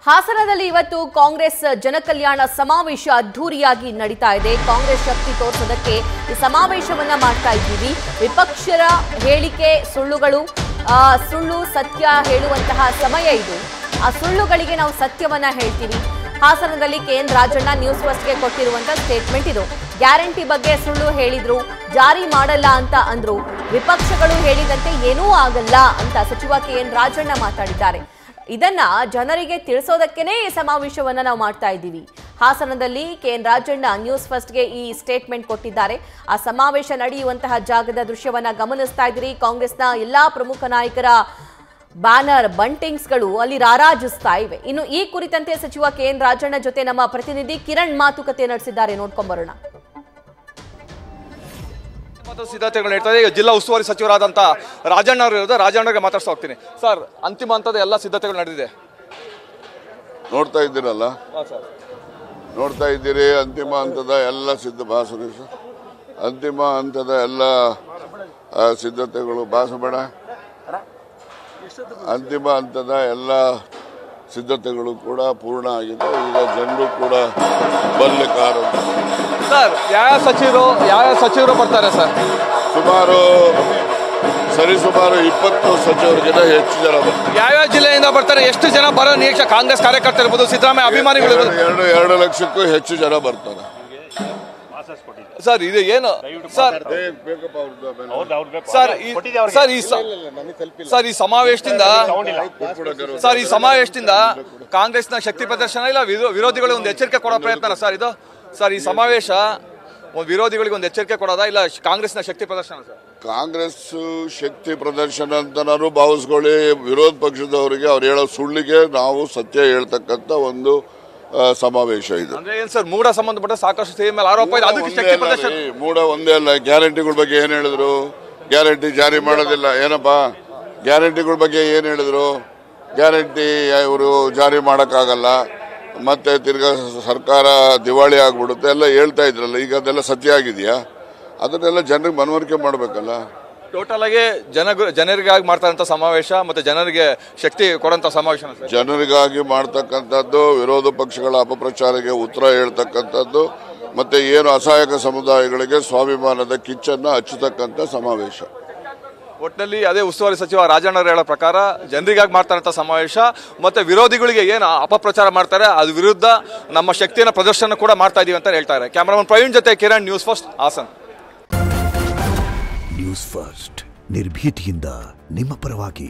ಹಾಸನದಲ್ಲಿ ಇವತ್ತು ಕಾಂಗ್ರೆಸ್ ಜನಕಲ್ಯಾಣ ಸಮಾವೇಶ ಅದ್ಧೂರಿಯಾಗಿ ನಡೀತಾ ಇದೆ. ಕಾಂಗ್ರೆಸ್ ಶಕ್ತಿ ತೋರಿಸೋದಕ್ಕೆ ಈ ಸಮಾವೇಶವನ್ನ ಮಾಡ್ತಾ ಇದ್ದೀವಿ. ವಿಪಕ್ಷರ ಹೇಳಿಕೆ ಸುಳ್ಳುಗಳು, ಸುಳ್ಳು ಸತ್ಯ ಹೇಳುವಂತಹ ಸಮಯ ಇದು. ಆ ಸುಳ್ಳುಗಳಿಗೆ ನಾವು ಸತ್ಯವನ್ನ ಹೇಳ್ತೀವಿ. ಹಾಸನದಲ್ಲಿ KN ರಾಜಣ್ಣ ನ್ಯೂಸ್ ಫಸ್ಟ್ಗೆ ಕೊಟ್ಟಿರುವಂತಹ ಸ್ಟೇಟ್ಮೆಂಟ್ ಇದು. ಗ್ಯಾರಂಟಿ ಬಗ್ಗೆ ಸುಳ್ಳು ಹೇಳಿದ್ರು, ಜಾರಿ ಮಾಡಲ್ಲ ಅಂತ ಅಂದ್ರು. ವಿಪಕ್ಷಗಳು ಹೇಳಿದಂತೆ ಏನೂ ಆಗಲ್ಲ ಅಂತ ಸಚಿವ KN ರಾಜಣ್ಣ ಮಾತಾಡಿದ್ದಾರೆ. ಇದನ್ನ ಜನರಿಗೆ ತಿಳಿಸೋದಕ್ಕೇನೆ ಈ ಸಮಾವೇಶವನ್ನ ನಾವು ಮಾಡ್ತಾ ಇದ್ದೀವಿ. ಹಾಸನದಲ್ಲಿ KN ರಾಜಣ್ಣ ನ್ಯೂಸ್ ಫಸ್ಟ್ಗೆ ಈ ಸ್ಟೇಟ್ಮೆಂಟ್ ಕೊಟ್ಟಿದ್ದಾರೆ. ಆ ಸಮಾವೇಶ ನಡೆಯುವಂತಹ ಜಾಗದ ದೃಶ್ಯವನ್ನ ಗಮನಿಸ್ತಾ ಇದ್ದೀರಿ. ಕಾಂಗ್ರೆಸ್ನ ಎಲ್ಲಾ ಪ್ರಮುಖ ನಾಯಕರ ಬ್ಯಾನರ್ ಬಂಟಿಂಗ್ಸ್ಗಳು ಅಲ್ಲಿ ರಾರಾಜಿಸ್ತಾ ಇವೆ. ಇನ್ನು ಈ ಕುರಿತಂತೆ ಸಚಿವ KN ರಾಜಣ್ಣ ಜೊತೆ ನಮ್ಮ ಪ್ರತಿನಿಧಿ ಕಿರಣ್ ಮಾತುಕತೆ ನಡೆಸಿದ್ದಾರೆ. ನೋಡ್ಕೊಂಬರೋಣ. ಸಿದ್ಧತೆಗಳು ನಡೀತದೆ. ಈಗ ಜಿಲ್ಲಾ ಉಸ್ತುವಾರಿ ಸಚಿವರಾದಂಥ ರಾಜಣ್ಣ ಅವರು ಇರೋದು. ರಾಜಣ್ಣಗೆ ಮಾತಾಡ್ತಾ ಹೋಗ್ತೀನಿ. ಸರ್, ಅಂತಿಮ ಹಂತದ ಎಲ್ಲ ಸಿದ್ಧತೆಗಳು ನಡೆದಿದೆ, ನೋಡ್ತಾ ಇದ್ದೀರಲ್ಲ? ನೋಡ್ತಾ ಇದ್ದೀರಿ. ಅಂತಿಮ ಹಂತದ ಎಲ್ಲ ಅಂತಿಮ ಹಂತದ ಎಲ್ಲ ಸಿದ್ಧತೆಗಳು ಭಾಸಬೇಡ. ಅಂತಿಮ ಹಂತದ ಎಲ್ಲ ಸಿದ್ಧತೆಗಳು ಕೂಡ ಪೂರ್ಣ ಆಗಿದೆ. ಈಗ ಜನರು ಕೂಡ ಬರಲಿಕ್ಕಾರ. ಸರ್, ಯಾವ ಸಚಿವರು ಬರ್ತಾರೆ ಸರ್? ಸರಿಸುಮಾರು 20 ಸಚಿವರಿಗಿಂತ ಹೆಚ್ಚು ಜನ ಬರ್ತಾರೆ. ಯಾವ್ಯಾವ ಜಿಲ್ಲೆಯಿಂದ ಬರ್ತಾರೆ? ಎಷ್ಟು ಜನ ಬರೋ ನಿರೀಕ್ಷೆ? ಕಾಂಗ್ರೆಸ್ ಕಾರ್ಯಕರ್ತರು ಇರ್ಬೋದು, ಸಿದ್ದರಾಮಯ್ಯ ಅಭಿಮಾನಿಗಳು? 2 ಲಕ್ಷಕ್ಕೂ ಹೆಚ್ಚು ಜನ ಬರ್ತಾರೆ. ಸರ್, ಇದು ಏನು ಸರ್? ಸರ್, ಈ ಸಮಾವೇಶದಿಂದ ಕಾಂಗ್ರೆಸ್ನ ಶಕ್ತಿ ಪ್ರದರ್ಶನ ಇಲ್ಲ, ವಿರೋಧಿಗಳಿಗೆ ಒಂದು ಎಚ್ಚರಿಕೆ ಕೊಡೋ ಪ್ರಯತ್ನ ಸರ್ ಇದು? ಸರ್, ಈ ಸಮಾವೇಶ ವಿರೋಧಿಗಳಿಗೆ ಒಂದು ಎಚ್ಚರಿಕೆ ಕೊಡೋದಾ ಇಲ್ಲ ಕಾಂಗ್ರೆಸ್ನ ಶಕ್ತಿ ಪ್ರದರ್ಶನ ಸರ್? ಕಾಂಗ್ರೆಸ್ ಶಕ್ತಿ ಪ್ರದರ್ಶನ ಅಂತ ನಾನು ಭಾವಿಸ್ಕೊಳ್ಳಿ. ವಿರೋಧ ಪಕ್ಷದವರಿಗೆ ಅವ್ರು ಹೇಳೋ ಸುಳ್ಳಿಗೆ ನಾವು ಸತ್ಯ ಹೇಳ್ತಕ್ಕಂಥ ಒಂದು ಸಮಾವೇಶ ಇದು. ಅಂದ್ರೆ ಏನ್ ಸರ್, ಮೂಡ ಸಂಬಂಧಪಟ್ಟ ಸಾಕಷ್ಟು ಮೇಲೆ ಆರೋಪ ಇದೆ, ಅದಕ್ಕೆ ಶಕ್ತಿ ಪ್ರದರ್ಶನ? ಮೂಡ ಒಂದೇ ಅಲ್ಲ, ಗ್ಯಾರಂಟಿಗಳ ಬಗ್ಗೆ ಏನ್ ಹೇಳಿದ್ರು? ಗ್ಯಾರಂಟಿ ಜಾರಿ ಮಾಡೋದಿಲ್ಲ. ಏನಪ್ಪಾ ಗ್ಯಾರಂಟಿಗಳ ಬಗ್ಗೆ ಏನ್ ಹೇಳಿದ್ರು? ಗ್ಯಾರಂಟಿ ಇವರು ಜಾರಿ ಮಾಡೋಕ್ಕಾಗಲ್ಲ, ಮತ್ತೆ ತಿರ್ಗಾ ಸರ್ಕಾರ ದಿವಾಳಿ ಆಗ್ಬಿಡುತ್ತೆ ಎಲ್ಲ ಹೇಳ್ತಾ ಇದ್ರಲ್ಲ. ಈಗ ಅದೆಲ್ಲ ಸತ್ಯ ಆಗಿದೆಯಾ? ಅದನ್ನೆಲ್ಲ ಜನರಿಗೆ ಮನವರಿಕೆ ಮಾಡಬೇಕಲ್ಲ. ಟೋಟಲ್ ಆಗಿ ಜನರಿಗಾಗಿ ಮಾಡ್ತಾರಂತ ಸಮಾವೇಶ, ಮತ್ತೆ ಜನರಿಗೆ ಶಕ್ತಿ ಕೊಡಂತ ಸಮಾವೇಶ. ಜನರಿಗಾಗಿ ಮಾಡ್ತಕ್ಕಂಥದ್ದು, ವಿರೋಧ ಪಕ್ಷಗಳ ಅಪಪ್ರಚಾರಕ್ಕೆ ಉತ್ತರ ಹೇಳ್ತಕ್ಕಂಥದ್ದು, ಮತ್ತೆ ಏನು ಅಸಹಾಯಕ ಸಮುದಾಯಗಳಿಗೆ ಸ್ವಾಭಿಮಾನದ ಕಿಚ್ಚನ್ನ ಹಚ್ಚತಕ್ಕಂಥ ಸಮಾವೇಶ. ಒಟ್ಟಿನಲ್ಲಿ ಅದೇ ಉಸ್ತುವಾರಿ ಸಚಿವ ರಾಜಣ್ಣವರು ಹೇಳೋ ಪ್ರಕಾರ ಜನರಿಗಾಗಿ ಮಾಡ್ತಾರಂತ ಸಮಾವೇಶ, ಮತ್ತೆ ವಿರೋಧಿಗಳಿಗೆ ಏನು ಅಪಪ್ರಚಾರ ಮಾಡ್ತಾರೆ ಅದ್ರ ವಿರುದ್ಧ ನಮ್ಮ ಶಕ್ತಿಯನ್ನು ಪ್ರದರ್ಶನ ಕೂಡ ಮಾಡ್ತಾ ಇದೀವಿ ಅಂತ ಹೇಳ್ತಾರೆ. ಕ್ಯಾಮರಾಮನ್ ಪ್ರವೀಣ್ ಜೊತೆ Kiran, news first, Hassan. News first, ನಿರ್ಭೀತಿಯಿಂದ ನಿಮ್ಮ ಪರವಾಗಿ.